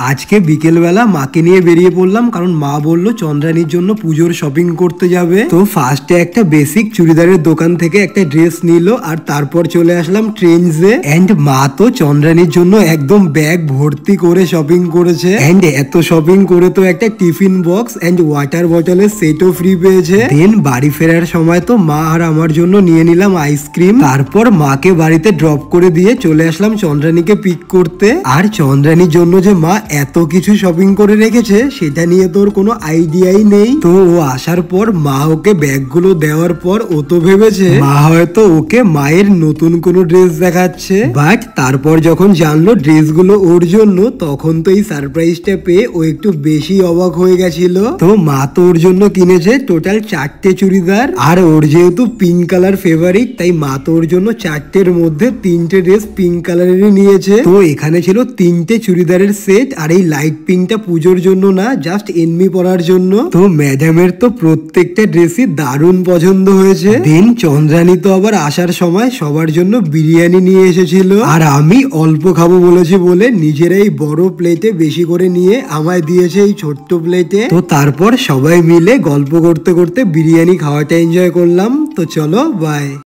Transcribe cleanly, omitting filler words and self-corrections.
আজকে বিকেলবেলা মাকে নিয়ে বেরিয়ে পড়লাম, কারণ মা বললো চন্দ্রানীর জন্য পুজোর শপিং করতে যাবে। তো ফার্স্টে একটা বেসিক চুড়িদারের দোকান থেকে একটা ড্রেস নিল, আর তারপর চলে আসলাম ট্রেন্ডসে। এন্ড মা তো চন্দ্রানীর জন্য একদম ব্যাগ ভর্তি করে শপিং করেছে। এন্ড এত শপিং করে তো একটা টিফিন বক্স এন্ড ওয়াটার বটলের সেটও ফ্রি পেয়েছে। দেন বাড়ি ফেরার সময় তো মা আর আমার জন্য নিয়ে নিলাম আইসক্রিম। তারপর মাকে বাড়িতে ড্রপ করে দিয়ে চলে আসলাম চন্দ্রানীকে পিক করতে। আর চন্দ্রানীর জন্য যে মা এত কিছু শপিং করে রেখেছে সেটা নিয়ে তোর কোনো আইডিয়াই নেই। তো ও আসার পর মা ওকে ব্যাগগুলো দেওয়ার পর ও তো ভেবেছে মা হয়তো ওকে মায়ের নতুন কোনো ড্রেস দেখাচ্ছে, বাট তারপর যখন জানলো ড্রেসগুলো ওর জন্য, তখন তো এই সারপ্রাইজটা পেয়ে ও একটু বেশি অবাক হয়ে গেছিল। তো মা তো ওর জন্য কিনেছে টোটাল 4টে চুড়িদার, আর ওর যেহেতু পিঙ্ক কালার ফেভারিট তাই মা তো ওর জন্য 4টের মধ্যে 3টে ড্রেস পিঙ্ক কালারেরই নিয়েছে। তো এখানে ছিল 3টে চুড়িদারের সেট, আর এই লাইট পিঙ্কটা পুজোর জন্য না, জাস্ট এমনি পরার জন্য। তো ম্যাডামের তো প্রত্যেকটা ড্রেসই দারুণ পছন্দ হয়েছে। দেন চন্দ্রানী তো আবার আসার সময় সবার জন্য বিরিয়ানি নিয়ে এসেছিল, আর আমি অল্প খাবো বলেছি বলে নিজেরাই বড় প্লেটে বেশি করে নিয়ে আমায় দিয়েছে এই ছোট্ট প্লেটে। তো তারপর সবাই মিলে গল্প করতে করতে বিরিয়ানি খাওয়াটা এনজয় করলাম। তো চলো বাই।